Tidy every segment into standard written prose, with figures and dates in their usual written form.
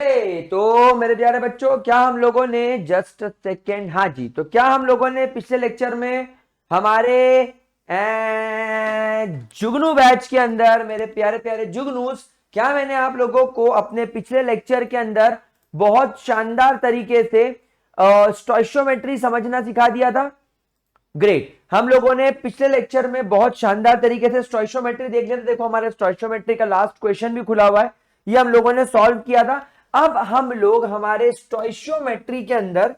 तो मेरे प्यारे बच्चों, क्या हम लोगों ने जस्ट सेकेंड, हाँ जी, तो क्या हम लोगों ने पिछले लेक्चर में हमारे जुगनू बैच के अंदर, मेरे प्यारे प्यारे जुगनूस, क्या मैंने आप लोगों को अपने पिछले लेक्चर के अंदर बहुत शानदार तरीके से स्टोइशियोमेट्री समझना सिखा दिया था? ग्रेट। हम लोगों ने पिछले लेक्चर में बहुत शानदार तरीके से स्टोइशियोमेट्री देख लिया था। देखो, हमारे स्टोइशियोमेट्री का लास्ट क्वेश्चन भी खुला हुआ है, ये हम लोगों ने सॉल्व किया था। अब हम लोग हमारे स्टोइशियोमेट्री के अंदर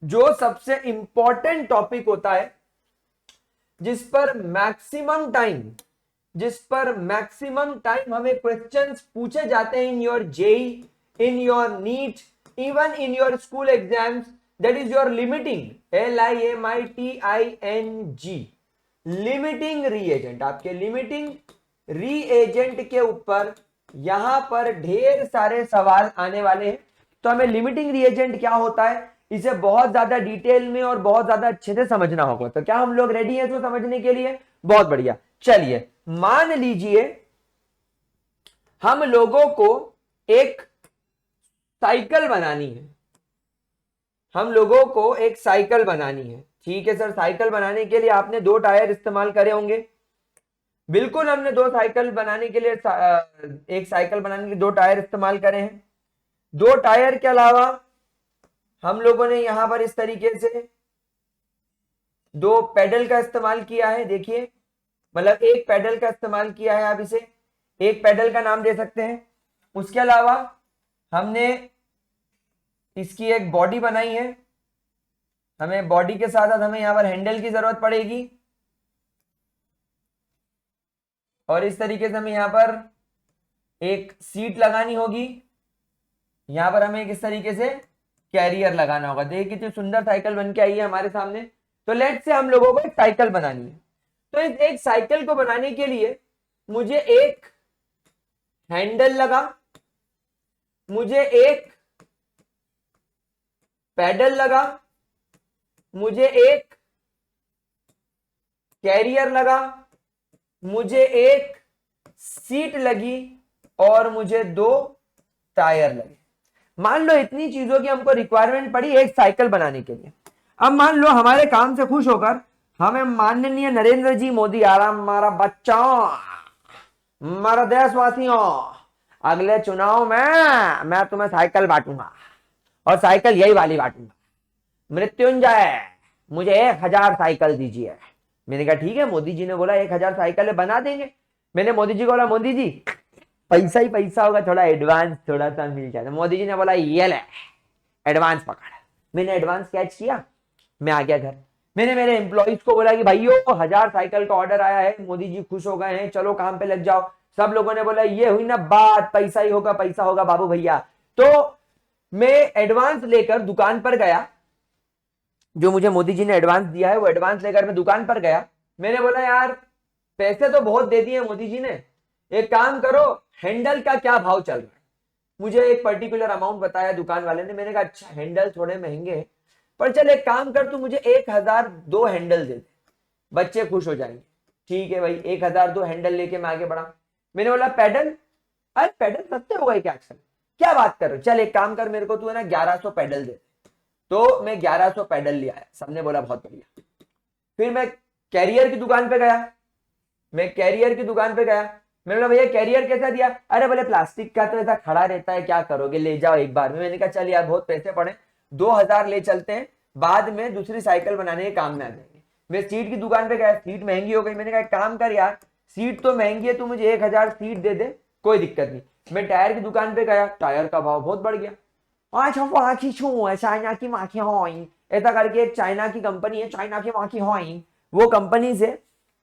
जो सबसे इंपॉर्टेंट टॉपिक होता है, जिस पर मैक्सिमम टाइम हमें क्वेश्चंस पूछे जाते हैं in your JEE, in your NEET, even in your school exams, that is your limiting, LIMITING, limiting reagent. आपके लिमिटिंग रीएजेंट के ऊपर यहां पर ढेर सारे सवाल आने वाले हैं। तो हमें लिमिटिंग रीएजेंट क्या होता है, इसे बहुत ज्यादा डिटेल में और बहुत ज्यादा अच्छे से समझना होगा। तो क्या हम लोग रेडी हैं इसको समझने के लिए? बहुत बढ़िया। चलिए, मान लीजिए हम लोगों को एक साइकिल बनानी है, ठीक है सर। साइकिल बनाने के लिए आपने 2 टायर इस्तेमाल करे होंगे। बिल्कुल, हमने 2 साइकिल बनाने के लिए एक साइकिल बनाने के 2 टायर इस्तेमाल करे हैं। 2 टायर के अलावा हम लोगों ने यहां पर इस तरीके से 2 पेडल का इस्तेमाल किया है। देखिए, मतलब एक पेडल का इस्तेमाल किया है, आप इसे एक पेडल का नाम दे सकते हैं। उसके अलावा हमने इसकी एक बॉडी बनाई है। हमें बॉडी के साथ साथ हमें यहां पर हैंडल की जरूरत पड़ेगी, और इस तरीके से हमें यहां पर एक सीट लगानी होगी। यहां पर हमें इस तरीके से कैरियर लगाना होगा। देखिए कितनी सुंदर साइकिल बन के आई है हमारे सामने। तो लेट से हम लोगों को एक साइकिल बनानी है। तो इस एक साइकिल को बनाने के लिए मुझे एक हैंडल लगा, मुझे एक पैडल लगा, मुझे एक कैरियर लगा, मुझे एक सीट लगी, और मुझे 2 टायर लगे। मान लो इतनी चीजों की हमको रिक्वायरमेंट पड़ी एक साइकिल बनाने के लिए। अब मान लो हमारे काम से खुश होकर हमें माननीय नरेंद्र जी मोदी, आराम हमारा बच्चा, हमारा देशवासियों, अगले चुनाव में मैं तुम्हें साइकिल बांटूंगा, और साइकिल यही वाली बांटूंगा। मृत्युंजय, मुझे 1000 साइकिल दीजिए। मैंने कहा ठीक है। मोदी जी ने बोला 1000 साइकिल बना देंगे। मैंने मोदी जी को बोला, मोदी जी पैसा ही पैसा होगा, थोड़ा एडवांस थोड़ा सा मिल जाता। मोदी जी ने बोला ये ले एडवांस पकड़। मैंने एडवांस कैच किया, मैं आ गया घर। मैंने मेरे एम्प्लॉइज को बोला कि भाइयों 1000 साइकिल का ऑर्डर आया है, मोदी जी खुश हो गए हैं, चलो काम पे लग जाओ। सब लोगों ने बोला ये हुई ना बात, पैसा ही होगा, पैसा होगा बाबू भैया। तो मैं एडवांस लेकर दुकान पर गया, जो मुझे मोदी जी ने एडवांस दिया है वो एडवांस लेकर मैं दुकान पर गया। मैंने बोला यार पैसे तो बहुत दे दिए मोदी जी ने, एक काम करो हैंडल का क्या भाव चल रहा है। मुझे एक पर्टिकुलर अमाउंट बताया दुकान वाले ने। मैंने कहा अच्छा हैंडल थोड़े महंगे हैं, पर चल एक काम कर, तू मुझे 1000 2 हैंडल दे दे, बच्चे खुश हो जाएंगे। ठीक है भाई, 1000 2 हैंडल लेके मैं आगे बढ़ा। मैंने बोला पैडल, अरे पैडल सस्ते हो गए क्या आजकल, क्या बात कर रहे हो, चल एक काम कर, मेरे को तू है ना 1100 पैडल दे। तो मैं 1100 पैडल ले आया। सबने बोला बहुत बढ़िया। फिर मैं कैरियर की दुकान पे गया, मैंने बोला भैया कैरियर कैसा दिया? अरे बोले प्लास्टिक का तो ऐसा खड़ा रहता है, क्या करोगे, ले जाओ एक बार में। मैंने कहा चल यार बहुत पैसे पड़े, 2000 ले चलते हैं, बाद में दूसरी साइकिल बनाने के काम में आ जाएंगे। मैं सीट की दुकान पे गया, सीट महंगी हो गई। मैंने कहा काम कर यार, सीट तो महंगी है, तू मुझे 1000 सीट दे दे, कोई दिक्कत नहीं। मैं टायर की दुकान पे गया, टायर का भाव बहुत बढ़ गया। चाइना की माखी होई, ऐसा करके एक चाइना की कंपनी है, चाइना की माखी होई, वो कंपनी से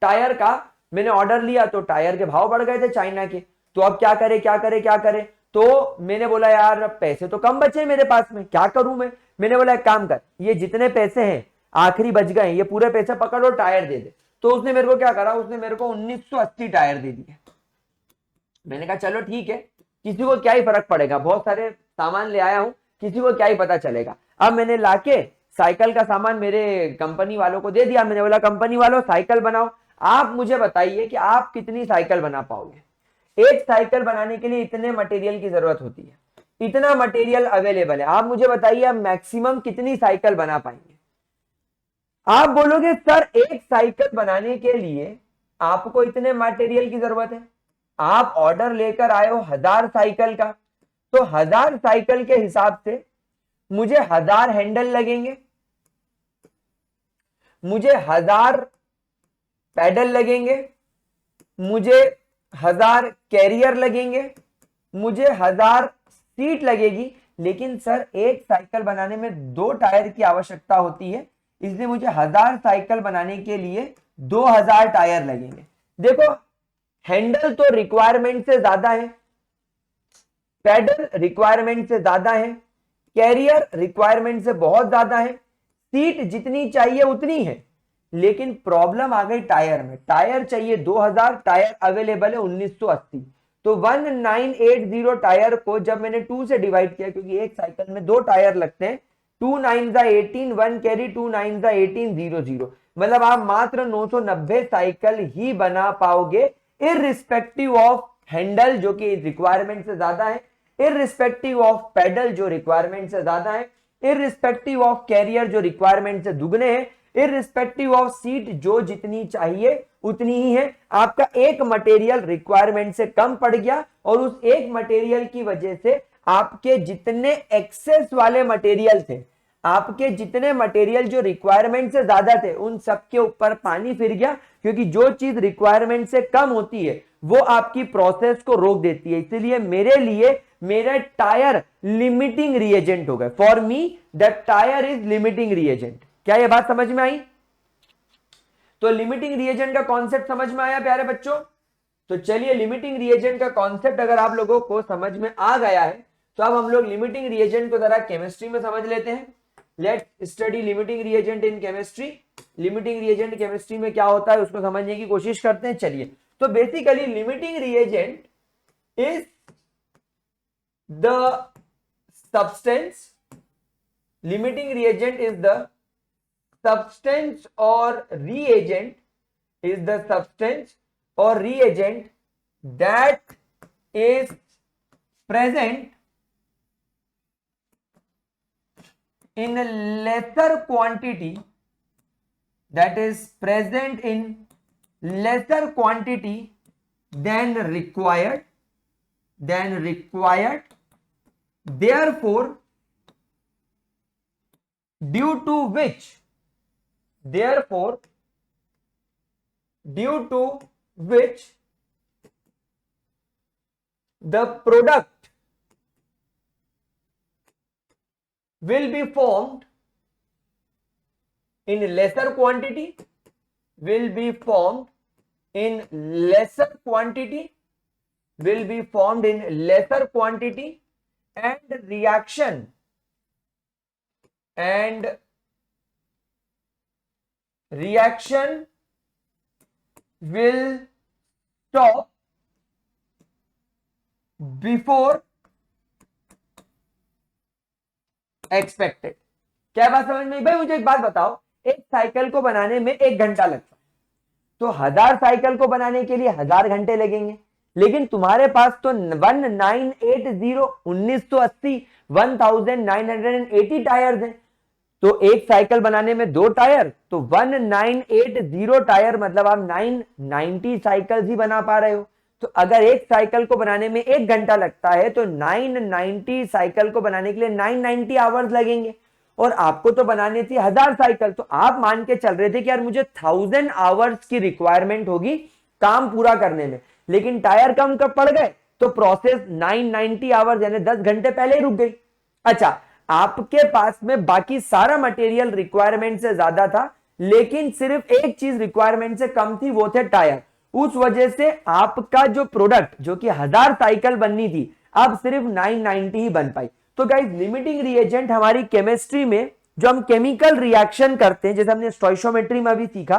टायर का मैंने ऑर्डर लिया। तो टायर के भाव बढ़ गए थे चाइना के। तो अब क्या करे। तो मैंने बोला यार पैसे तो कम बचे मेरे पास में, क्या करूं मैं। मैंने बोला एक काम कर, ये जितने पैसे हैं आखिरी बच गए, ये पूरे पैसे पकड़ और टायर दे दे। तो उसने मेरे को क्या करा, उसने मेरे को 1980 टायर दे दिए। मैंने कहा चलो ठीक है, किसी को क्या ही फर्क पड़ेगा, बहुत सारे सामान ले आया हूं, किसी को क्या ही पता चलेगा। अब मैंने लाके साइकिल का सामान मेरे कंपनी वालों को दे दिया। मैंने बोला कंपनी वालों साइकिल बनाओ, आप मुझे बताइए कि आप कितनी साइकिल बना पाओगे। एक साइकिल बनाने के लिए इतने मटेरियल की जरूरत होती है, इतना मटेरियल अवेलेबल है, आप मुझे बताइए आप मैक्सिमम कितनी साइकिल बना पाएंगे? आप बोलोगे सर एक साइकिल बनाने के लिए आपको इतने मटेरियल की जरूरत है, आप ऑर्डर लेकर आए हो 1000 साइकिल का, तो 1000 साइकिल के हिसाब से मुझे 1000 हैंडल लगेंगे, मुझे 1000 पैडल लगेंगे, मुझे 1000 कैरियर लगेंगे, मुझे 1000 सीट लगेगी। लेकिन सर एक साइकिल बनाने में 2 टायर की आवश्यकता होती है, इसलिए मुझे 1000 साइकिल बनाने के लिए 2000 टायर लगेंगे। देखो हैंडल तो रिक्वायरमेंट से ज्यादा है, पैडल रिक्वायरमेंट से ज्यादा है, कैरियर रिक्वायरमेंट से बहुत ज्यादा है, सीट जितनी चाहिए उतनी है, लेकिन प्रॉब्लम आ गई टायर में। टायर चाहिए 2000, टायर अवेलेबल है 1980। तो 1980 टायर को जब मैंने 2 से डिवाइड किया, क्योंकि एक साइकिल में 2 टायर लगते हैं, 2 9 18, 1 कैरी, 2 9 18 0 मतलब आप मात्र 990 साइकिल ही बना पाओगे, इररिस्पेक्टिव ऑफ हैंडल जो कि रिक्वायरमेंट से ज्यादा है, इररिस्पेक्टिव ऑफ पेडल जो रिक्वायरमेंट से ज्यादा है, इररिस्पेक्टिव ऑफ कैरियर जो रिक्वायरमेंट से दुगने हैं, इररिस्पेक्टिव ऑफ सीट जो जितनी चाहिए उतनी ही है। आपका एक मटेरियल रिक्वायरमेंट से कम पड़ गया और उस एक मटेरियल की वजह से आपके जितने एक्सेस वाले मटेरियल थे, आपके जितने मटेरियल जो रिक्वायरमेंट से ज्यादा थे, उन सब के ऊपर पानी फिर गया, क्योंकि जो चीज रिक्वायरमेंट से कम होती है वो आपकी प्रोसेस को रोक देती है। इसलिए मेरे लिए मेरा टायर लिमिटिंग रिएजेंट हो गए। For me the tyre is limiting reagent. क्या ये बात समझ में आई? तो लिमिटिंग रिएजेंट का कॉन्सेप्ट समझ में आया प्यारे बच्चों? तो चलिए लिमिटिंग रिएजेंट का कॉन्सेप्ट अगर आप लोगों को समझ में आ गया है तो अब हम लोग लिमिटिंग रिएजेंट को जरा केमिस्ट्री में समझ लेते हैं। Let's study limiting reagent in chemistry. Limiting reagent chemistry में क्या होता है उसको समझने की कोशिश करते हैं। चलिए, तो basically limiting reagent is the substance, limiting reagent is the substance or reagent, is the substance or reagent that is present in a lesser quantity, that is present in lesser quantity than required, therefore due to which the product will be formed in lesser quantity, will be formed in lesser quantity, will be formed in lesser quantity, and reaction will stop before expected। क्या बात समझ में? भाई मुझे एक बात बताओ, एक साइकिल को बनाने में 1 घंटा लगता है, तो 1000 साइकिल को बनाने के लिए 1000 घंटे लगेंगे, लेकिन तुम्हारे पास तो 1980 1980 टायर्स हैं, तो एक साइकिल बनाने में 2 टायर, तो 1980 टायर मतलब आप 990 साइकिल ही बना पा रहे हो। तो अगर एक साइकिल को बनाने में 1 घंटा लगता है तो 990 साइकिल को बनाने के लिए 990 आवर्स लगेंगे, और आपको तो बनानी थी 1000 साइकिल, तो आप मान के चल रहे थे कि यार मुझे 1000 आवर्स की रिक्वायरमेंट होगी काम पूरा करने में, लेकिन टायर कम कब पड़ गए तो प्रोसेस 990 आवर्स यानी 10 घंटे पहले ही रुक गई। अच्छा, आपके पास में बाकी सारा मटेरियल रिक्वायरमेंट से ज्यादा था, लेकिन सिर्फ एक चीज रिक्वायरमेंट से कम थी, वो थे टायर। उस वजह से आपका जो प्रोडक्ट जो कि 1000 साइकिल बननी थी अब सिर्फ 990 ही बन पाई। तो गाइस लिमिटिंग रिएजेंट हमारी केमिस्ट्री में जो हम केमिकल रिएक्शन करते हैं, जैसे हमने स्टोइशियोमेट्री में अभी सीखा,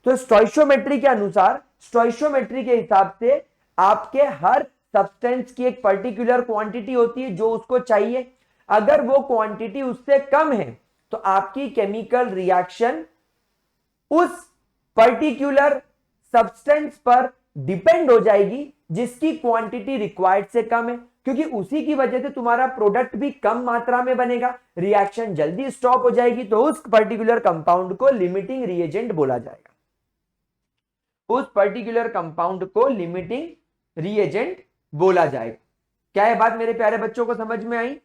तो स्टोइशियोमेट्री के अनुसार, स्टोइशियोमेट्री के हिसाब से आपके हर सब्सटेंस की एक पर्टिकुलर क्वांटिटी होती है जो उसको चाहिए। अगर वो क्वांटिटी उससे कम है तो आपकी केमिकल रिएक्शन उस पर्टिकुलर सब्सटेंस पर डिपेंड हो जाएगी जिसकी क्वांटिटी रिक्वायर्ड से कम है। क्योंकि उसी की वजह से तुम्हारा प्रोडक्ट भी कम मात्रा में बनेगा, रिएक्शन जल्दी स्टॉप हो जाएगी, तो उस पर्टिकुलर कंपाउंड को लिमिटिंग रिएजेंट बोला जाएगा, उस पर्टिकुलर कंपाउंड को लिमिटिंग रिएजेंट बोला जाएगा। क्या ये बात मेरे प्यारे बच्चों को समझ में आई?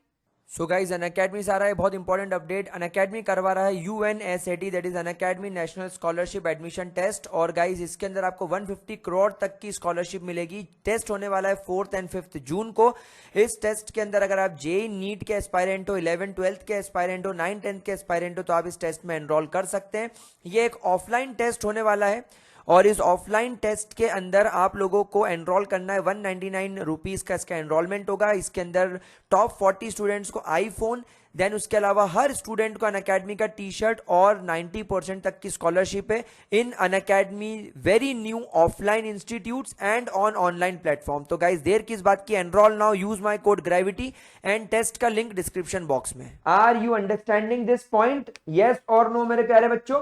सो गाइज अनअकैडमी से आ रहा है बहुत इंपॉर्टेंट अपडेट। अनअकैडमी करवा रहा है UNSAT, that is Unacademy national scholarship admission test. और गाइज इसके अंदर आपको 150 करोड़ तक की स्कॉलरशिप मिलेगी। टेस्ट होने वाला है 4th और 5th जून को। इस टेस्ट के अंदर अगर आप JEE नीट के एस्पायरेंट हो, 11th 12th के एस्पायरेंट हो, 9th 10th के एस्पायरेंट हो, तो आप इस टेस्ट में एनरोल कर सकते हैं। ये एक ऑफलाइन टेस्ट होने वाला है और इस ऑफलाइन टेस्ट के अंदर आप लोगों को एनरोल करना है। 199 रुपीज का इसका एनरोलमेंट होगा। इसके अंदर टॉप 40 स्टूडेंट्स को आईफोन, देन उसके अलावा हर स्टूडेंट को अनअकैडमी का टी शर्ट और 90% तक की स्कॉलरशिप है in Unacademy very new offline institutes and on online platform. तो गाइज देर किस बात की, enrol now, use my code gravity and test का लिंक डिस्क्रिप्शन बॉक्स में। Are you understanding this point? Yes और नो मेरे प्यारे बच्चों?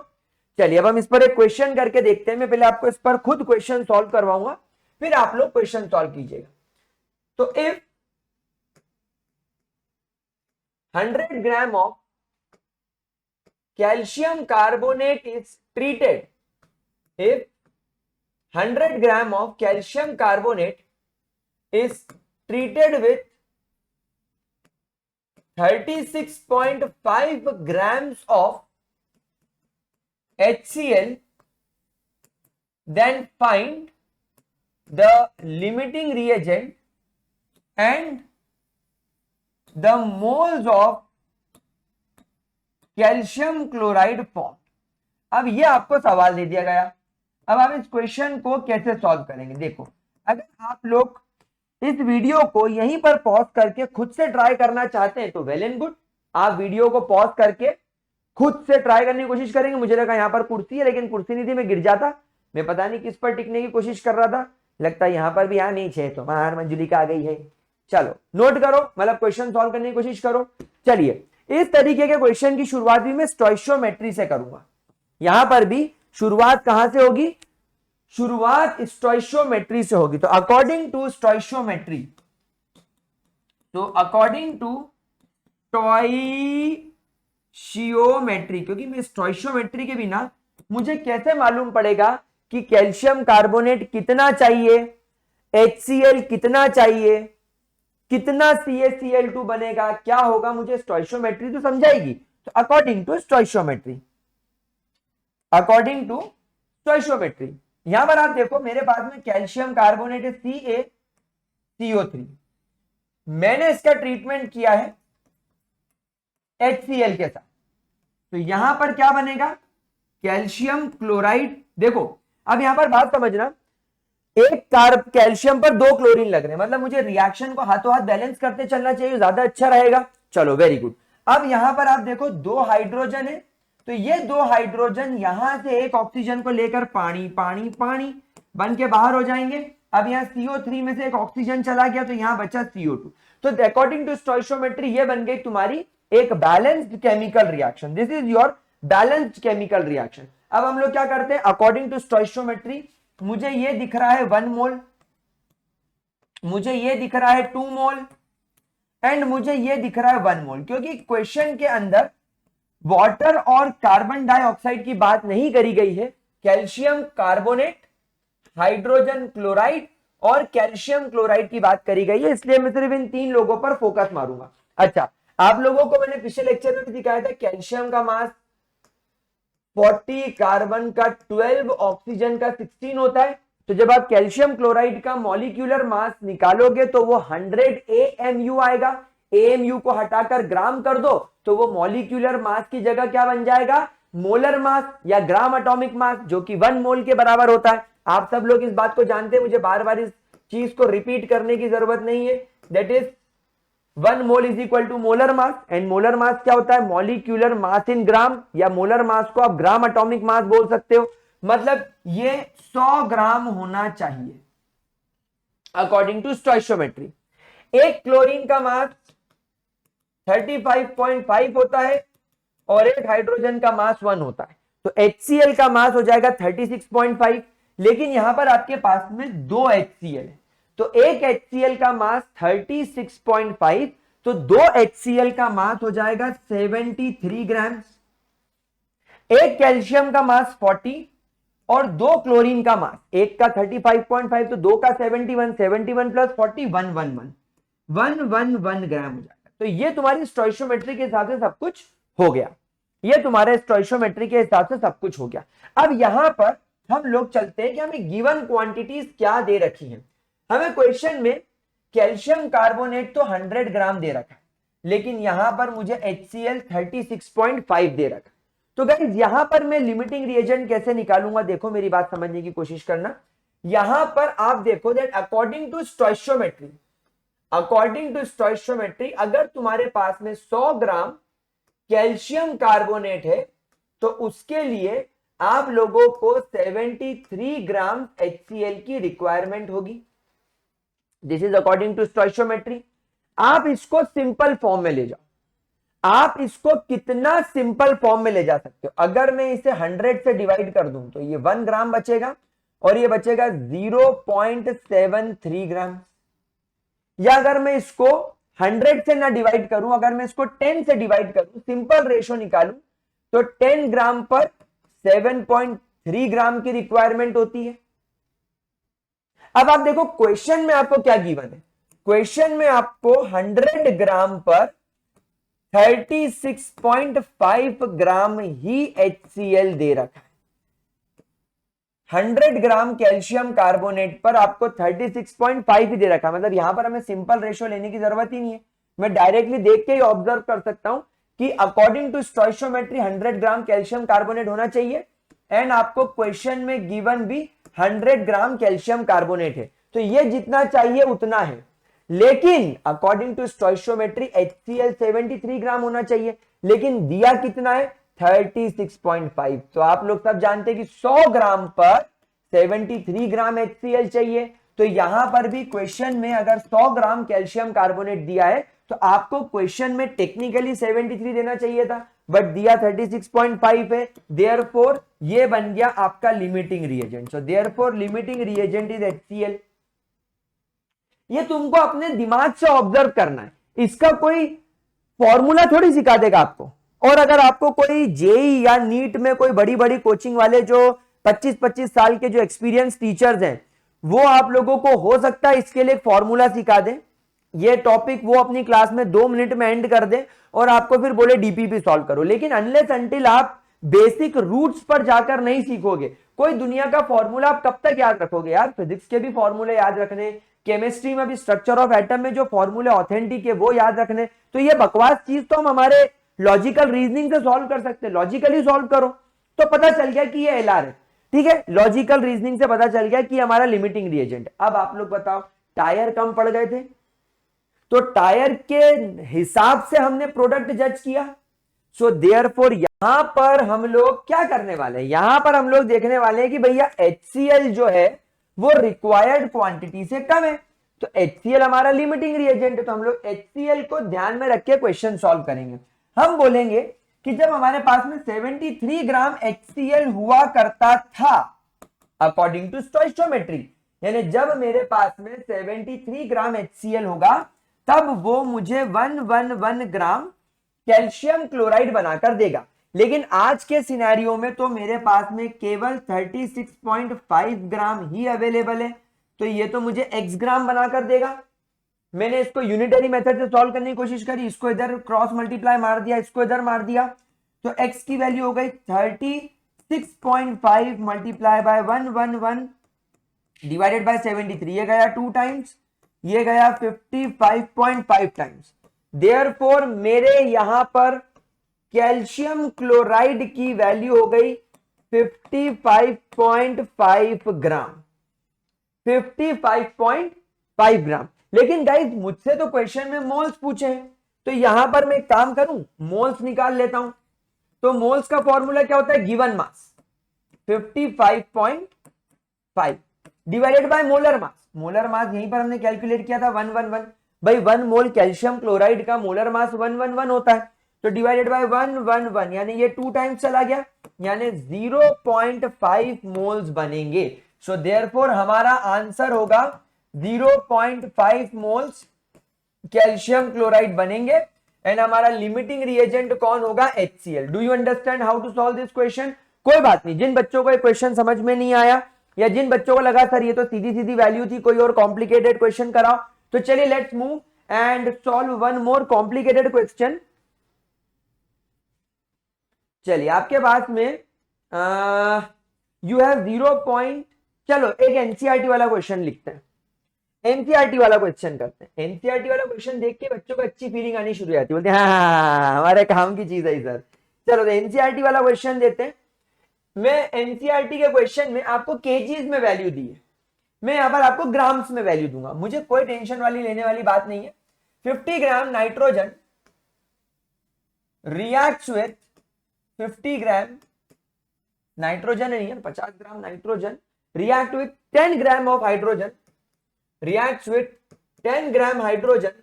चलिए अब हम इस पर एक क्वेश्चन करके देखते हैं। मैं पहले आपको इस पर खुद क्वेश्चन सॉल्व करवाऊंगा, फिर आप लोग क्वेश्चन सॉल्व कीजिएगा। तो if 100 gram of calcium carbonate is treated, if 100 gram of calcium carbonate is treated with 36.5 grams of HCl, then find the limiting reagent and the moles of calcium chloride form. अब ये आपको सवाल दे दिया गया। अब आप इस क्वेश्चन को कैसे सॉल्व करेंगे? देखो, अगर आप लोग इस वीडियो को यहीं पर पॉज करके खुद से ट्राई करना चाहते हैं तो वेल एंड गुड, आप वीडियो को पॉज करके खुद से ट्राई करने की कोशिश करेंगे। मुझे लगा यहां पर कुर्सी है, लेकिन कुर्सी नहीं थी, मैं गिर जाता। मैं पता नहीं किस पर टिकने की कोशिश कर रहा था, लगता है यहां पर भी यहां नीचे है तो महार मंजुलिका आ गई है। चलो नोट करो, मतलब क्वेश्चन सॉल्व करने की कोशिश करो। चलिए, इस तरीके के क्वेश्चन की शुरुआत भी मैं स्टोइशियोमेट्री से करूंगा। यहां पर भी शुरुआत कहां से होगी? शुरुआत स्टोइशियोमेट्री से होगी। तो अकॉर्डिंग टू स्टोइशियोमेट्री, तो अकॉर्डिंग टू स्टोइशियोमेट्री, क्योंकि मैं स्टोइशियोमेट्री के बिना मुझे कैसे मालूम पड़ेगा कि कैल्शियम कार्बोनेट कितना चाहिए, HCl कितना चाहिए, कितना CaCl2 बनेगा, क्या होगा, मुझे स्टोइशियोमेट्री तो समझाएगी। तो according to stoichiometry, according to stoichiometry, यहां पर आप देखो मेरे पास में कैल्शियम कार्बोनेट है CaCO3, मैंने इसका ट्रीटमेंट किया है HCl के साथ, तो यहां पर क्या बनेगा? Calcium chloride. देखो अब यहां पर बात समझना, एक कैल्शियम पर 2 क्लोरीन लग रहे हैं, मतलब मुझे रिएक्शन को हाथों हाथ बैलेंस करते चलना चाहिए, ज्यादा अच्छा रहेगा। चलो वेरी गुड। अब यहां पर आप देखो 2 हाइड्रोजन है, तो ये 2 हाइड्रोजन यहां से एक ऑक्सीजन को लेकर पानी पानी पानी बन के बाहर हो जाएंगे। अब यहां CO3 में से एक ऑक्सीजन चला गया, तो यहां बचा CO2। तो अकॉर्डिंग टू स्टोइशियोमेट्री ये बन गई तुम्हारी एक balanced chemical reaction. This is your balanced chemical reaction. अब हम लोग क्या करते हैं? अकॉर्डिंग टू स्टोइशियोमेट्री मुझे ये दिख रहा है 1 मोल, मुझे ये दिख रहा है 2 मोल एंड मुझे ये दिख रहा है 1 मोल, क्योंकि क्वेश्चन के अंदर वाटर और कार्बन डाइऑक्साइड की बात नहीं करी गई है। कैल्शियम कार्बोनेट, हाइड्रोजन क्लोराइड और कैल्शियम क्लोराइड की बात करी गई है, इसलिए मैं सिर्फ इन 3 लोगों पर फोकस मारूंगा। अच्छा, आप लोगों को मैंने पिछले लेक्चर में भी दिखाया था, कैल्शियम का मास 40, कार्बन का 12, ऑक्सीजन का 16 होता है। तो जब आप कैल्शियम क्लोराइड का मॉलिक्यूलर मास निकालोगे तो वो 100 AMU आएगा। AMU को हटाकर ग्राम कर दो तो वो मॉलिक्यूलर मास की जगह क्या बन जाएगा? मोलर मास या ग्राम एटॉमिक मास, जो कि 1 मोल के बराबर होता है। आप सब लोग इस बात को जानते हैं, मुझे बार बार इस चीज को रिपीट करने की जरूरत नहीं है। That is 1 mole is equal to molar mass, and molar mass क्या होता है? मॉलिक्यूलर मास इन ग्राम, या मोलर मास को आप ग्राम एटॉमिक मास बोल सकते हो। मतलब ये 100 ग्राम होना चाहिए अकॉर्डिंग टू स्टोइशियोमेट्री। एक क्लोरीन का मास 35.5 होता है और एक हाइड्रोजन का मास 1 होता है, तो HCl का मास हो जाएगा 36.5। लेकिन यहां पर आपके पास में 2 HCl है, तो एक HCl का मास 36.5, तो 2 HCl का मास हो जाएगा 73 ग्राम। एक कैल्शियम का मास 40 और 2 क्लोरीन का मास, एक का 35.5 तो 2 का 71, 71 प्लस 40 111 ग्राम हो जाएगा। तो ये तुम्हारी स्टोइशियोमेट्री के हिसाब से सब कुछ हो गया, ये तुम्हारे स्टोइशियोमेट्री के हिसाब से सब कुछ हो गया। अब यहां पर हम लोग चलते हैं कि हमें गिवन क्वांटिटीज क्या दे रखी हैं। हमें क्वेश्चन में कैल्शियम कार्बोनेट तो 100 ग्राम दे रखा है, लेकिन यहां पर मुझे HCl 36.5 दे रखा। तो गाइस यहां पर मैं लिमिटिंग रिएजेंट कैसे निकालूंगा, देखो मेरी बात समझने की कोशिश करना। यहां पर आप देखो दैट अकॉर्डिंग टू स्टोइशियोमेट्री अगर तुम्हारे पास में 100 ग्राम कैल्शियम कार्बोनेट है तो उसके लिए आप लोगों को 73 ग्राम HCl की रिक्वायरमेंट होगी। This is according to stoichiometry. आप इसको सिंपल फॉर्म में ले जाओ, आप इसको कितना सिंपल फॉर्म में ले जा सकते हो। अगर मैं इसे 100 से डिवाइड कर दूं तो ये 1 ग्राम बचेगा और ये बचेगा 0.73 ग्राम। या अगर मैं इसको 100 से ना डिवाइड करूं, अगर मैं इसको 10 से डिवाइड करूं, सिंपल रेशो निकालूं, तो 10 ग्राम पर 7.3 ग्राम की रिक्वायरमेंट होती है। अब आप देखो क्वेश्चन में आपको क्या गिवन है। क्वेश्चन में आपको 100 ग्राम पर 36.5 ग्राम ही HCl दे रखा है। 100 ग्राम कैल्शियम कार्बोनेट पर आपको 36.5 ही दे रखा है। मतलब यहां पर हमें सिंपल रेशो लेने की जरूरत ही नहीं है, मैं डायरेक्टली देख के ही ऑब्जर्व कर सकता हूं कि according to stoichiometry 100 gram calcium carbonate होना चाहिए एंड आपको क्वेश्चन में गिवन भी 100 ग्राम कैल्शियम कार्बोनेट है, तो ये जितना चाहिए उतना है। लेकिन अकॉर्डिंग टू स्टोइशियोमेट्री HCl 73 ग्राम होना चाहिए, लेकिन दिया कितना है 36.5। तो आप लोग सब जानते हैं कि 100 ग्राम पर 73 ग्राम HCl चाहिए। तो यहां पर भी क्वेश्चन में अगर 100 ग्राम कैल्शियम कार्बोनेट दिया है तो आपको क्वेश्चन में टेक्निकली 73 देना चाहिए था, बट दिया 36.5 है। देयरफॉर ये बन गया आपका limiting reagent. So therefore limiting reagent is HCl। ये तुमको अपने दिमाग से ऑब्जर्व करना है, इसका कोई फॉर्मूला थोड़ी सिखा देगा आपको। और अगर आपको कोई जेई या नीट में कोई बड़ी बड़ी कोचिंग वाले जो 25-25 साल के जो एक्सपीरियंस टीचर्स हैं, वो आप लोगों को हो सकता है इसके लिए फॉर्मूला सिखा दे, ये टॉपिक वो अपनी क्लास में 2 मिनट में एंड कर दे और आपको फिर बोले डीपीपी सॉल्व करो। लेकिन अनलेस अंटिल आप बेसिक रूट्स पर जाकर नहीं सीखोगे, कोई दुनिया का फॉर्मूला आप कब तक याद रखोगे यार। फिजिक्स के भी फॉर्मूले याद रखने, केमिस्ट्री में भी स्ट्रक्चर ऑफ एटम में जो फॉर्मूले ऑथेंटिक है वो याद रखने, तो ये बकवास चीज तो हम हमारे लॉजिकल रीजनिंग से सॉल्व कर सकते हैं। लॉजिकली सॉल्व करो तो पता चल गया कि ये एलआर है, ठीक है। लॉजिकल रीजनिंग से पता चल गया कि हमारा लिमिटिंग रिएजेंट। अब आप लोग बताओ, टायर कम पड़ गए थे तो टायर के हिसाब से हमने प्रोडक्ट जज किया। सो देयरफॉर यहां पर हम लोग क्या करने वाले हैं, यहां पर हम लोग देखने वाले हैं कि भैया HCl जो है वो रिक्वायर्ड क्वांटिटी से कम है। तो HCl हमारा लिमिटिंग रिएजेंट है, तो हम लोग HCl को ध्यान में रख के क्वेश्चन सॉल्व करेंगे। हम बोलेंगे कि जब हमारे पास में 73 ग्राम HCl हुआ करता था अकॉर्डिंग टू स्टोइशियोमेट्री, यानी जब मेरे पास में 73 ग्राम HCl होगा तब वो मुझे 111 ग्राम कैल्शियम क्लोराइड बनाकर देगा। लेकिन आज के सिनेरियो में तो मेरे पास में केवल 36.5 ग्राम ही अवेलेबल है, तो ये तो मुझे x ग्राम बनाकर देगा। मैंने इसको यूनिटरी मेथड से सॉल्व करने की कोशिश करी, इसको इधर क्रॉस मल्टीप्लाई मार दिया, इसको इधर मार दिया, तो x की वैल्यू हो गई 36.5 मल्टीप्लाई बाय 111 डिवाइडेड बाय 73, ये गया 2 टाइम्स, ये गया 55.5 टाइम्स। देयरफॉर मेरे यहां पर कैल्शियम क्लोराइड की वैल्यू हो गई 55.5 ग्राम, 55.5 ग्राम। लेकिन गाइस मुझसे तो क्वेश्चन में मोल्स पूछे हैं, तो यहां पर मैं एक काम करूं, मोल्स निकाल लेता हूं। तो मोल्स का फॉर्मूला क्या होता है, given mass 55.5 divided by molar mass. Molar mass यहीं पर हमने कैलकुलेट किया था 111। भाई 1 मोल कैल्शियम क्लोराइड का मोलर मास 111 होता है, तो डिवाइडेड बाय 111 यानी ये 2 टाइम्स चला गया, यानी 0.5 मोल्स बनेंगे। सो देयरफॉर हमारा आंसर होगा 0.5 मोल्स कैल्शियम क्लोराइड बनेंगे एंड हमारा लिमिटिंग रिएजेंट कौन होगा, HCl। Do you understand how to solve this question? कोई बात नहीं, जिन बच्चों को ये क्वेश्चन समझ में नहीं आया या जिन बच्चों को लगा सर ये तो सीधी सीधी वैल्यू थी, कोई और कॉम्प्लिकेटेड क्वेश्चन कराओ, तो चलिए let's move and solve one more complicated question. चलिए आपके पास में यू हैव 0 पॉइंट, चलो एक एनसीईआरटी वाला क्वेश्चन लिखते हैं, एनसीईआरटी वाला क्वेश्चन करते हैं। एनसीईआरटी वाला क्वेश्चन देख के बच्चों को अच्छी फीलिंग आनी शुरू हो जाती है, बोलते हैं हाँ हमारे काम की चीज है सर। चलो तो एनसीईआरटी वाला क्वेश्चन देते हैं। मैं एनसीईआरटी के क्वेश्चन में आपको केजीज में वैल्यू दी है, मैं यहां पर आपको ग्राम्स में वैल्यू दूंगा, मुझे कोई टेंशन वाली लेने वाली बात नहीं है। 50 gram nitrogen reacts with 50 gram nitrogen नहीं है, 50 gram nitrogen react with 10 gram of hydrogen, reacts with 10 gram hydrogen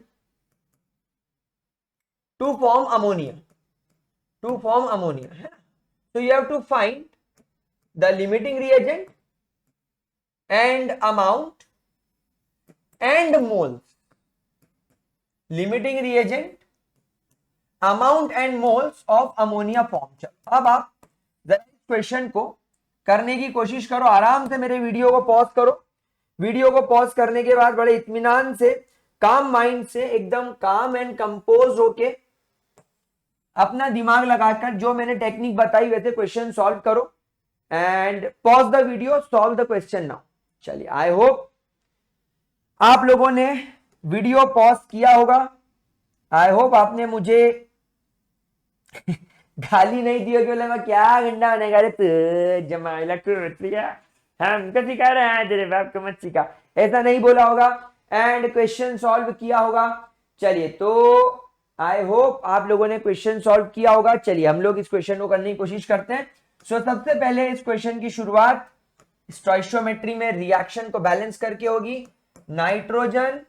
to form ammonia, है। So you have to find the limiting reagent and amount and moles, limiting reagent, amount and moles of ammonia formed। अब आप जरा इस question को करने की कोशिश करो, आराम से मेरे वीडियो को पॉज करो। वीडियो को पॉज करने के बाद बड़े इत्मीनान से, काम माइंड से, एकदम काम एंड कंपोज होके अपना दिमाग लगाकर जो मैंने टेक्निक बताई वैसे क्वेश्चन सॉल्व करो and pause the video, solve the question now. चलिए आई होप आप लोगों ने वीडियो पॉज किया होगा, आई होप आपने मुझे गाली नहीं दी होगी, बोला क्या गंडा बनेगा रे तू, जमाइला हम तो सिखा रहे हैं तेरे बाप को मत सिखा, ऐसा नहीं बोला होगा एंड क्वेश्चन सॉल्व किया होगा। चलिए तो आई होप आप लोगों ने क्वेश्चन सॉल्व किया होगा। चलिए हम लोग इस क्वेश्चन को करने की कोशिश करते हैं। सो सबसे पहले इस क्वेश्चन की शुरुआत स्टोइचियोमेट्री में रिएक्शन को बैलेंस करके होगी। नाइट्रोजन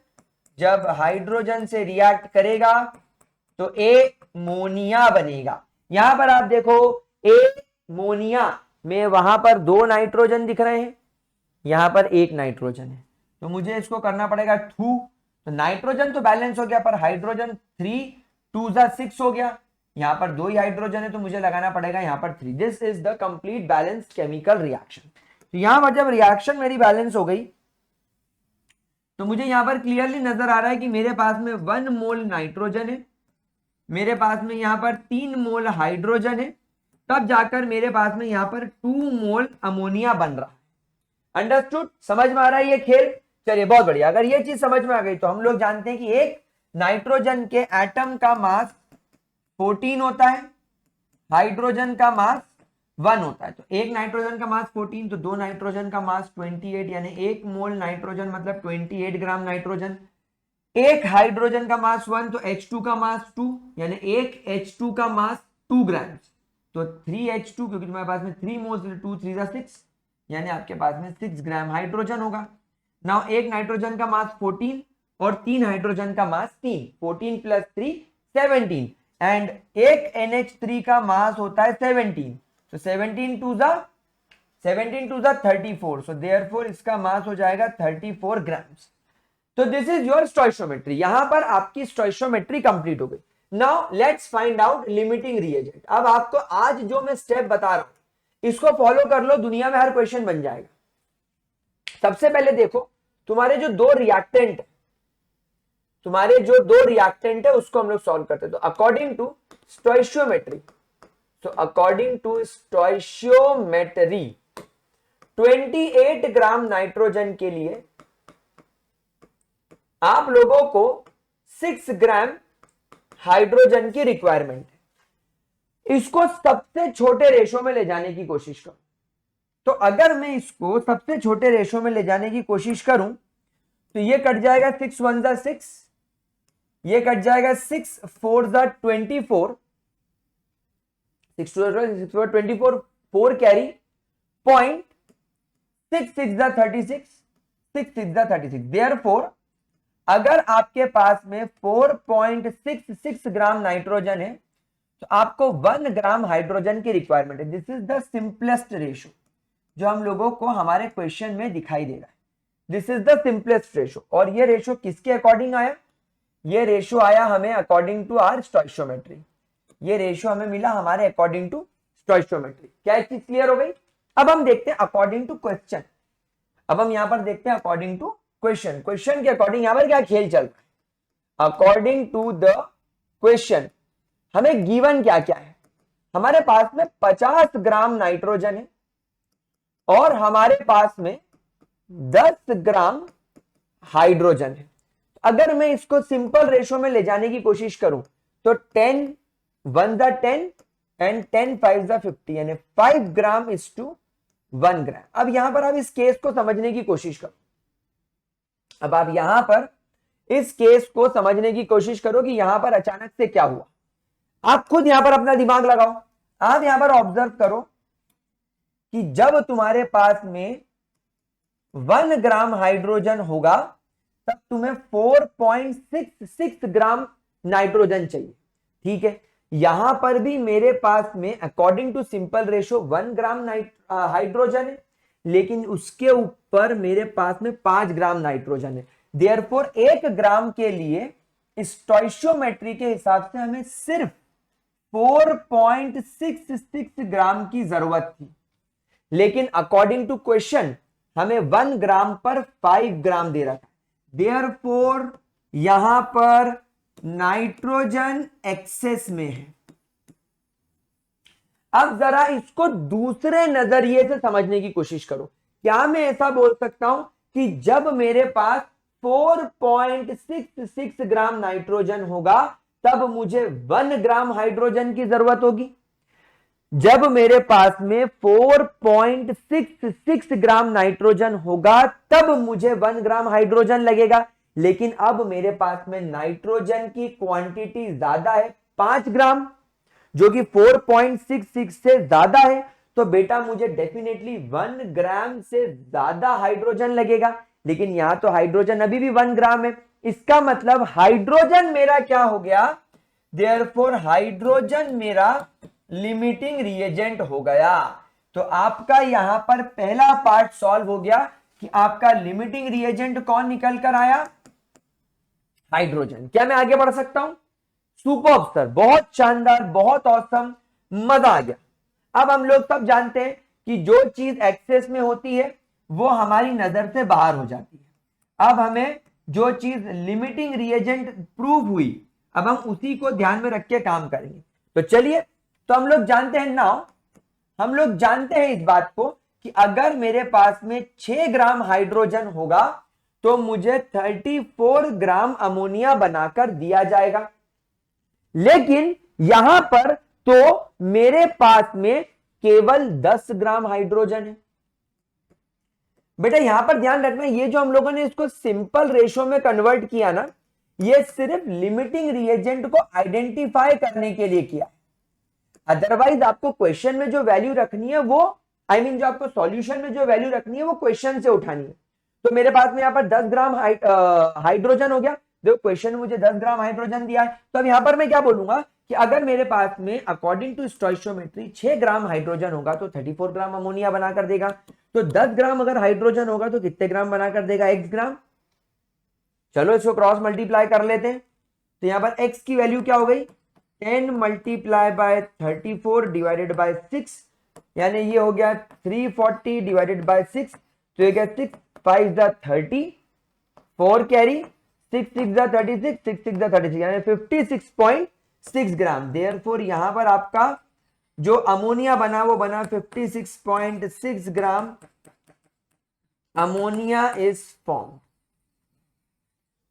जब हाइड्रोजन से रिएक्ट करेगा तो एमोनिया बनेगा। यहां पर आप देखो एमोनिया में वहां पर 2 नाइट्रोजन दिख रहे हैं, यहां पर 1 नाइट्रोजन है, तो मुझे इसको करना पड़ेगा 2। तो नाइट्रोजन तो बैलेंस हो गया, पर हाइड्रोजन 3 2 6 हो गया, यहां पर 2 ही हाइड्रोजन है तो मुझे लगाना पड़ेगा यहां पर 3। This is the complete balance chemical reaction. तो यहां पर जब रिएक्शन मेरी बैलेंस हो गई तो मुझे यहां पर क्लियरली नजर आ रहा है कि मेरे पास में 1 मोल नाइट्रोजन है, मेरे पास में यहां पर 3 मोल हाइड्रोजन है, तब जाकर मेरे पास में यहां पर 2 मोल अमोनिया बन रहा है। अंडरस्टूड? समझ में आ रहा है ये खेल? चलिए बहुत बढ़िया। अगर ये चीज समझ में आ गई तो हम लोग जानते हैं कि एक नाइट्रोजन के एटम का मास 14 होता है, हाइड्रोजन का मास 1 होता है। तो एक नाइट्रोजन का मास 14 तो 2 नाइट्रोजन का मास 28, यानी 1 मोल नाइट्रोजन मतलब 28 ग्राम नाइट्रोजन। एक हाइड्रोजन का मास 1 तो H2 का मास 2, यानी एक H2 का मास 2 ग्राम, तो 3H2 क्योंकि तुम्हारे पास में 3 मोल्स 2 3 6, यानी आपके पास में 6 ग्राम हाइड्रोजन होगा। नाउ एक नाइट्रोजन का मास 14 और 3 हाइड्रोजन का मास 3, 14 प्लस 3 17, एंड एक NH3 का मास होता है 17, तो 17 टू द 34, सो देयरफॉर इसका मास हो जाएगा 34 ग्राम्स। तो दिस इज योर स्टोइचियोमेट्री। यहां पर आपकी स्टोइचियोमेट्री कंप्लीट हो गई। Now let's find out limiting reagent. अब आपको आज जो मैं स्टेप बता रहा हूं इसको फॉलो कर लो, दुनिया में हर क्वेश्चन बन जाएगा। सबसे पहले देखो तुम्हारे जो 2 रिएक्टेंट है उसको हम लोग सॉल्व करते हैं। तो according to stoichiometry, 28 gram nitrogen के लिए आप लोगों को 6 ग्राम हाइड्रोजन की रिक्वायरमेंट है। इसको सबसे छोटे रेशो में ले जाने की कोशिश करो। तो अगर मैं इसको सबसे छोटे रेशो में ले जाने की कोशिश करूं तो ये कट जाएगा 6 1 जा 6, ये कट जाएगा 6 4 जा 24, 6 4 24, 4 कैरी पॉइंट, 6 6 जा 36, 6 6 जा 36। देयरफॉर अगर आपके पास में 4.66 ग्राम नाइट्रोजन है तो आपको 1 ग्राम हाइड्रोजन की रिक्वायरमेंट है। This is the simplest ratio जो हम लोगों को हमारे क्वेश्चन में दिखाई दे रहा है। This is the simplest ratio. और ये रेशो किसके अकॉर्डिंग आया? ये रेशो आया हमें अकॉर्डिंग टू आर स्टोइशियोमेट्री। ये रेशो हमें मिला हमारे अकॉर्डिंग टू स्टोइशियोमेट्री। क्या चीज क्लियर हो गई? अब हम देखते हैं अकॉर्डिंग टू क्वेश्चन। अब हम यहां पर देखते हैं अकॉर्डिंग टू क्वेश्चन। क्वेश्चन के अकॉर्डिंग यहां पर क्या खेल चल रहा है? अकॉर्डिंग टू द क्वेश्चन हमें गिवन क्या क्या है? हमारे पास में 50 ग्राम नाइट्रोजन है और हमारे पास में 10 ग्राम हाइड्रोजन है। अगर मैं इसको सिंपल रेशो में ले जाने की कोशिश करूं तो 10 1 द 10 एंड 10 5 द 50 यानी 5 ग्राम इज टू 1 ग्राम। अब यहां पर आप इस केस को समझने की कोशिश करो। अब आप यहां पर इस केस को समझने की कोशिश करो कि यहां पर अचानक से क्या हुआ। आप खुद यहां पर अपना दिमाग लगाओ। आप यहां पर ऑब्जर्व करो कि जब तुम्हारे पास में 1 ग्राम हाइड्रोजन होगा तब तुम्हें 4.66 ग्राम नाइट्रोजन चाहिए। ठीक है, यहां पर भी मेरे पास में according to simple ratio 1 gram hydrogen है, लेकिन उसके ऊपर मेरे पास में 5 ग्राम नाइट्रोजन है। देयरफॉर 1 ग्राम के लिए स्टोइशियोमेट्री के हिसाब से हमें सिर्फ 4.66 ग्राम की जरूरत थी, लेकिन अकॉर्डिंग टू क्वेश्चन हमें 1 ग्राम पर 5 ग्राम दे रहा था। देयरफॉर यहां पर नाइट्रोजन एक्सेस में है। अब जरा इसको दूसरे नजरिए से समझने की कोशिश करो। क्या मैं ऐसा बोल सकता हूं कि जब मेरे पास 4.66 ग्राम नाइट्रोजन होगा तब मुझे 1 ग्राम हाइड्रोजन की जरूरत होगी? जब मेरे पास में 4.66 ग्राम नाइट्रोजन होगा तब मुझे 1 ग्राम हाइड्रोजन लगेगा, लेकिन अब मेरे पास में नाइट्रोजन की क्वांटिटी ज्यादा है 5 ग्राम, जो कि 4.66 से ज्यादा है। तो बेटा मुझे डेफिनेटली 1 ग्राम से ज्यादा हाइड्रोजन लगेगा, लेकिन यहां तो हाइड्रोजन अभी भी 1 ग्राम है। इसका मतलब हाइड्रोजन मेरा क्या हो गया? देयरफॉर हाइड्रोजन मेरा लिमिटिंग रिएजेंट हो गया। तो आपका यहां पर पहला पार्ट सॉल्व हो गया कि आपका लिमिटिंग रिएजेंट कौन निकल कर आया? हाइड्रोजन। क्या मैं आगे बढ़ सकता हूं? सुपर्ब सर, बहुत शानदार, बहुत औसम, मजा आ गया। अब हम लोग सब जानते हैं कि जो चीज एक्सेस में होती है वो हमारी नजर से बाहर हो जाती है। अब हमें जो चीज लिमिटिंग रिएजेंट प्रूव हुई, अब हम उसी को ध्यान में रख के काम करेंगे। तो चलिए, तो हम लोग जानते हैं नाउ, हम लोग जानते हैं इस बात को कि अगर मेरे पास में 6 ग्राम हाइड्रोजन होगा तो मुझे 34 ग्राम अमोनिया बनाकर दिया जाएगा। लेकिन यहां पर तो मेरे पास में केवल 10 ग्राम हाइड्रोजन है। बेटा यहां पर ध्यान रखना, ये जो हम लोगों ने इसको सिंपल रेशो में कन्वर्ट किया ना, ये सिर्फ लिमिटिंग रिएजेंट को आइडेंटिफाई करने के लिए किया। अदरवाइज आपको क्वेश्चन में जो वैल्यू रखनी है वो जो आपको सॉल्यूशन में जो वैल्यू रखनी है वो क्वेश्चन से उठानी है। तो मेरे पास में यहां पर 10 ग्राम हाइड्रोजन हो गया। देखो क्वेश्चन में मुझे 10 ग्राम हाइड्रोजन दिया है, तो अब यहां पर मैं क्या बोलूंगा कि अगर मेरे पास में according to stoichiometry 6 gram hydrogen होगा तो 34 ग्राम अमोनिया बनाकर देगा। तो 10 ग्राम अगर हाइड्रोजन होगा तो कितने ग्राम बनाकर देगा? x ग्राम। चलो इसको क्रॉस मल्टीप्लाई कर लेते हैं। तो यहां पर x की वैल्यू क्या हो गई? 10 मल्टीप्लाई बाय 34 डिवाइडेड बाय 6, यानी ये हो गया 340 डिवाइडेड बाय 6। तो ये क्या? 6 5 द 30, 4 कैरी, 6 6 द 36, 6 6 द 36, यानी 56.6 ग्राम। देयरफॉर यहां पर आपका जो अमोनिया बना वो बना 56.6 ग्राम अमोनिया इज फॉर्म।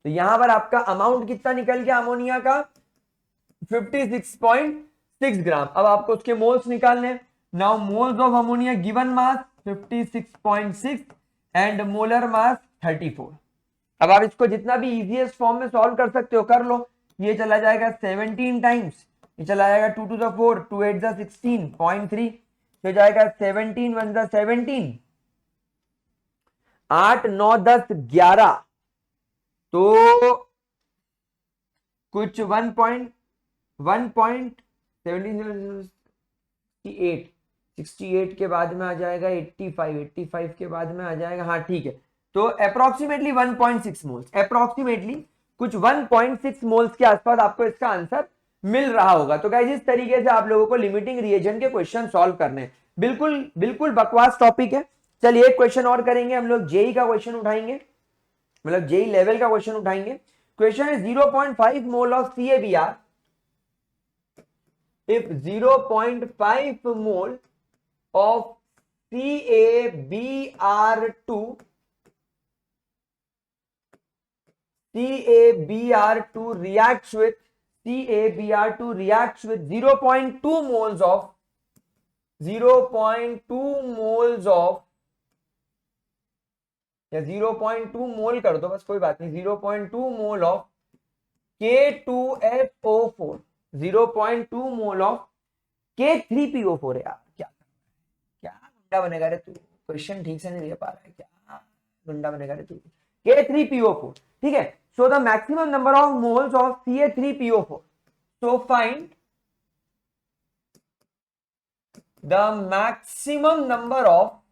तो यहां पर आपका अमाउंट कितना निकल गया अमोनिया का? 56.6 ग्राम। अब आपको उसके मोल्स निकालने। Now moles of ammonia given mass 56.6 and molar मास 34। अब आप इसको जितना भी इजीएस्ट फॉर्म में सॉल्व कर सकते हो कर लो। ये चला जाएगा 17 टाइम्स, ये चला जाएगा 2 to the 4, 2 8 the 16, 0.3, तो जाएगा 17 1 the 17, 8 9 10 11, तो कुछ 1.68 के बाद में आ जाएगा 85 के बाद में आ जाएगा, हाँ ठीक है, तो अप्रोक्सीमेटली 1.6 मोल्स, अप्रोक्सीमेटली कुछ 1.6 मोल्स के आसपास आपको इसका आंसर मिल रहा होगा। तो गाइस इस तरीके से आप लोगों को लिमिटिंग रिएजेंट के क्वेश्चन सॉल्व करने हैं। बिल्कुल बिल्कुल बकवास टॉपिक है। चलिए एक क्वेश्चन और करेंगे हम लोग, जेई का क्वेश्चन उठाएंगे, मतलब जेई लेवल का क्वेश्चन उठाएंगे। क्वेश्चन है 0.5 mole of CaBr if 0.5 mole of CaBr2 reacts with CaBr2 reacts with 0.2 moles of 0.2 moles of या 0.2 मोल कर दो बस, कोई बात नहीं, 0.2 mole of K2SO4, 0.2 mole of K3PO4 है यार, क्या गुंडा बनेगा रे तू, क्वेश्चन ठीक से नहीं दे पा रहा है, क्या गुंडा बनेगा रे तू। K3PO4, ठीक है। So the maximum number of moles of Ca3PO4, so find the maximum number of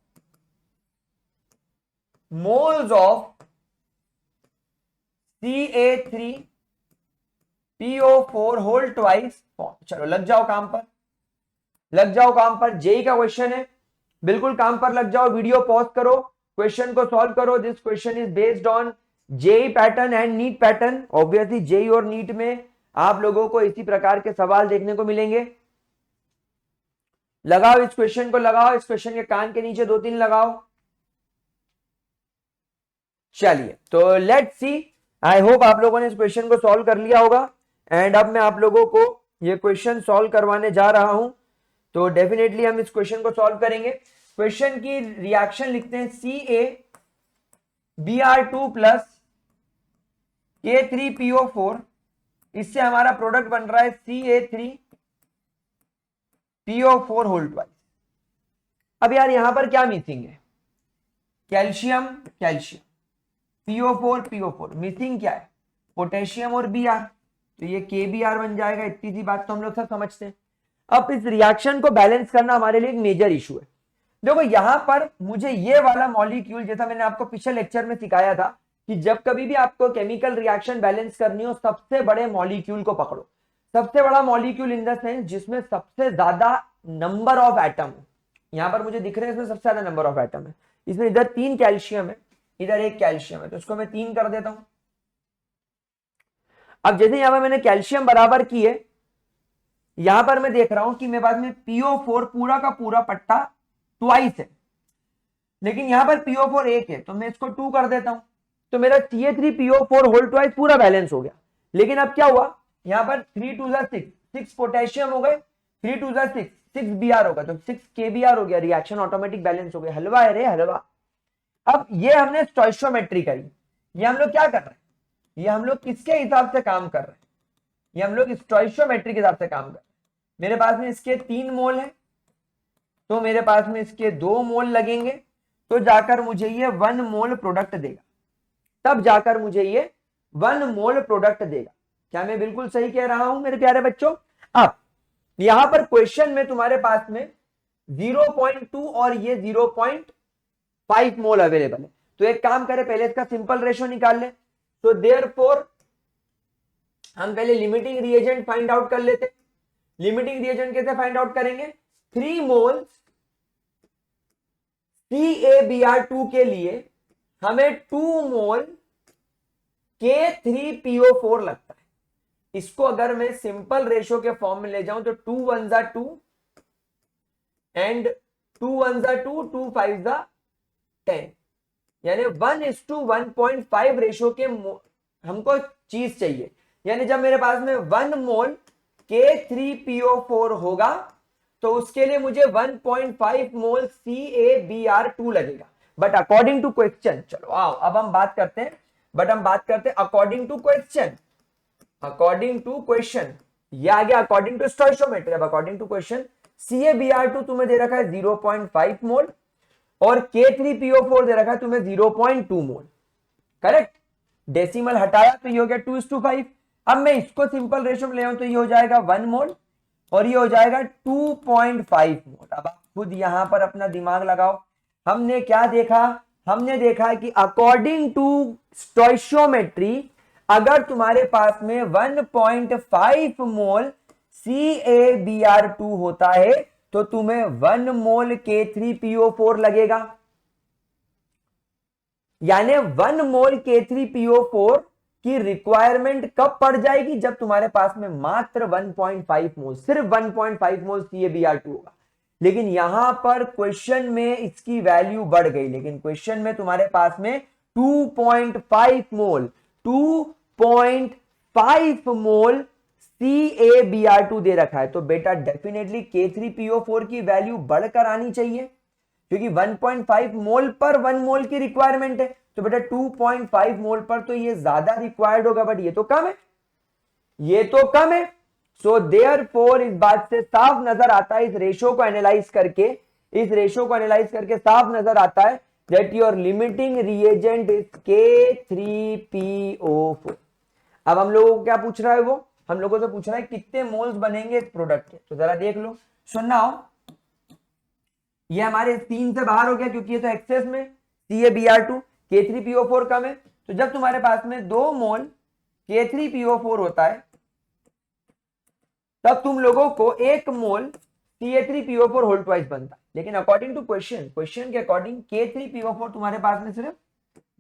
moles of Ca3PO4 whole twice formed। चलो लग जाओ काम पर, लग जाओ काम पर। जेई का क्वेश्चन है, बिल्कुल काम पर लग जाओ, वीडियो पॉज करो, क्वेश्चन को सॉल्व करो। This question is based on JEE pattern and NEET pattern. Obviously JEE और नीट में आप लोगों को इसी प्रकार के सवाल देखने को मिलेंगे। लगाओ इस क्वेश्चन को, लगाओ इस क्वेश्चन के कान के नीचे 2-3 लगाओ। चलिए तो लेट्स सी, आई होप आप लोगों ने इस क्वेश्चन को सॉल्व कर लिया होगा। एंड अब मैं आप लोगों को ये क्वेश्चन सॉल्व करवाने जा रहा हूं, तो डेफिनेटली हम इस क्वेश्चन को सॉल्व करेंगे। क्वेश्चन की रिएक्शन लिखते हैं, CaBr2 प्लस K3PO4, इससे हमारा प्रोडक्ट बन रहा है Ca3PO4 होल ट्वाइस। अब यार यहां पर क्या मिसिंग है, कैल्शियम कैल्शियम, PO4 मिसिंग क्या है, पोटेशियम और Br, तो ये KBr बन जाएगा। इतनी सी बात तो हम लोग सब समझते हैं। अब इस रिएक्शन को बैलेंस करना हमारे लिए एक मेजर इशू है। देखो यहां पर मुझे ये वाला मॉलिक्यूल, जैसा मैंने आपको पिछले लेक्चर में सिखाया था कि जब कभी भी आपको केमिकल रिएक्शन बैलेंस करनी हो, सबसे बड़े मॉलिक्यूल को पकड़ो। सबसे बड़ा मॉलिक्यूल इन द सेंस जिसमें सबसे ज्यादा नंबर ऑफ एटम है। यहां पर मुझे दिख रहे हैं इसमें सबसे ज्यादा नंबर ऑफ एटम है। इसमें इधर 3 कैल्शियम है, इधर 1 कैल्शियम है, तो इसको मैं 3 कर देता हूं। अब जैसे यहां पर मैंने कैल्शियम बराबर किए, यहां पर मैं देख रहा हूं कि मेरे पास में PO4 पूरा का पूरा पट्टा ट्वाइस है, लेकिन यहां पर PO4 1 है, तो मैं इसको 2 कर देता हूं, तो मेरा Ca3PO4 होल ट्वाइस पूरा बैलेंस हो गया। लेकिन अब क्या हुआ, यहां पर 3 2 6 पोटेशियम हो गए, 3 2 6 Br होगा, तो 6 KBr हो गया, रिएक्शन ऑटोमेटिक बैलेंस हो गया। हलवा है रे हलवा। अब ये हमने स्टोइचियोमेट्री करी, ये हम लोग क्या कर रहे हैं, ये हम लोग किसके हिसाब से काम कर रहे हैं, ये हम लोग स्टोइचियोमेट्री के हिसाब से काम कर रहे हैं। मेरे पास में इसके 3 मोल है, तो मेरे पास में इसके 2 मोल लगेंगे, तो जाकर मुझे ये 1 मोल प्रोडक्ट देगा, तब जाकर मुझे ये 1 मोल प्रोडक्ट देगा। क्या मैं बिल्कुल सही कह रहा हूं मेरे प्यारे बच्चों? अब यहां पर क्वेश्चन में तुम्हारे पास में 0.2 और ये 0.5 मोल अवेलेबल है, तो एक काम करें, पहले इसका सिंपल रेशो निकाल ले। तो देयरफॉर हम पहले लिमिटिंग रिएजेंट फाइंड आउट कर लेते। लिमिटिंग रिएजेंट कैसे फाइंड आउट करेंगे, 3 मोल्स CaBr2 के लिए हमें 2 मोल K3PO4 लगता है। इसको अगर मैं सिंपल रेशो के फॉर्म में ले जाऊं तो 2 1 2 एंड 2 1 2 2 5 10, यानी 1:1.5 रेशो के हमको चीज चाहिए। यानी जब मेरे पास में 1 मोल K3PO4 होगा तो उसके लिए मुझे 1.5 मोल CaBr2 लगेगा। बट अकॉर्डिंग टू क्वेश्चन, चलो आओ अब हम बात करते हैं, बट हम बात करते हैं according to question. According to question ये आ गया अकॉर्डिंग टू स्टोइचियोमेट्री। अब अकॉर्डिंग टू क्वेश्चन CaBr2 तुम्हें दे रखा है 0.5 मोल और K3PO4 दे रखा है तुम्हें 0.2 मोल, करेक्ट। डेसिमल हटाया तो ये हो गया 2:5। अब मैं इसको सिंपल रेशो में ले आऊं तो ये हो जाएगा 1 मोल और ये हो जाएगा 2.5 मोल। अब आप खुद यहां पर अपना दिमाग लगाओ, हमने क्या देखा, हमने देखा है कि अकॉर्डिंग टू स्टोइशियोमेट्री अगर तुम्हारे पास में 1.5 मोल CaBr2 होता है तो तुम्हें 1 मोल K3PO4 लगेगा। यानी 1 मोल K3PO4 की रिक्वायरमेंट कब पड़ जाएगी, जब तुम्हारे पास में मात्र 1.5 मोल, सिर्फ 1.5 मोल CaBr2 होगा। लेकिन यहां पर क्वेश्चन में इसकी वैल्यू बढ़ गई, लेकिन क्वेश्चन में तुम्हारे पास में 2.5 मोल 2.5 मोल CaBr2 दे रखा है। तो बेटा डेफिनेटली K3PO4 की वैल्यू बढ़कर आनी चाहिए, क्योंकि 1.5 मोल पर 1 मोल की रिक्वायरमेंट है। तो बेटा 2.5 मोल पर तो ये ज्यादा रिक्वायर्ड होगा, बट ये तो कम है, ये तो कम है। सो देयरफॉर इस बात से साफ नजर आता है, इस रेशो को एनालाइज करके, इस रेशो को एनालाइज करके साफ नजर आता है that your limiting reagent is K3PO4। अब हम लोगों को क्या पूछ रहा है, वो हम लोगों से पूछ रहा है कितने मोल्स बनेंगे इस प्रोडक्ट के। तो जरा देख लो, सुनना हो, ये हमारे 3 से बाहर हो गया क्योंकि ये तो एक्सेस में CaBr2, K3PO4 कम है। तो जब तुम्हारे पास में 2 मोल K3PO4 होता है तब तुम लोगों को 1 मोल CA3PO4 होल ट्वाइस बनता है। लेकिन अकॉर्डिंग टू क्वेश्चन के अकॉर्डिंग K3PO4 तुम्हारे पास में सिर्फ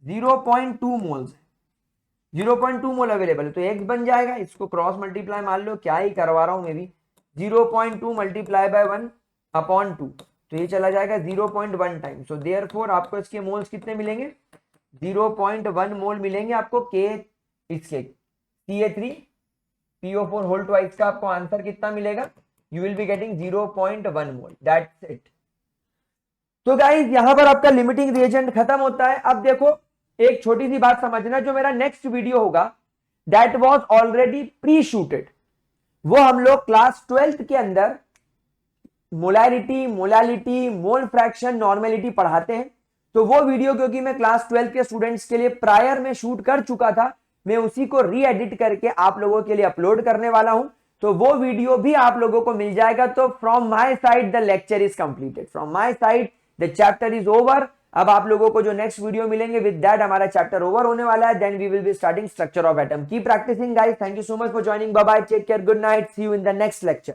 0.2 मोल्स है, 0.2 मोल अवेलेबल है। तो x बन जाएगा, इसको क्रॉस मल्टीप्लाई मान लो, क्या ही करवा रहा हूं मैं भी, 0.2 मल्टीप्लाई बाय 1/2, तो ये चला जाएगा 0.1 टाइम। सो देयरफॉर आपको इसके मोल्स कितने मिलेंगे, 0.1 मोल मिलेंगे आपको इसके CA3PO4 होल ट्वाइस का। आपको आंसर कितना मिलेगा, you will be getting 0.1 mole, that's it. तो गाइस यहां पर आपका लिमिटिंग रिएजेंट खत्म होता है। अब देखो एक छोटी सी बात समझना, जो मेरा नेक्स्ट वीडियो होगा that was already pre shooted, वो हम लोग क्लास 12th के अंदर molarity, molality, mole fraction, normality पढ़ाते हैं। तो वो वीडियो क्योंकि मैं क्लास 12 के स्टूडेंट्स के लिए प्रायर में शूट कर चुका था, मैं उसी को री एडिट करके आप लोगों के लिए अपलोड करने वाला हूं। तो वो वीडियो भी आप लोगों को मिल जाएगा। तो from my side the lecture is completed, from my side the chapter is over. अब आप लोगों को जो नेक्स्ट वीडियो मिलेंगे विद दैट हमारा चैप्टर ओवर होने वाला है। Then we will be starting structure of atom. Keep practicing guys, thank you so much for joining, bye bye, take care, good night, see you in the next lecture.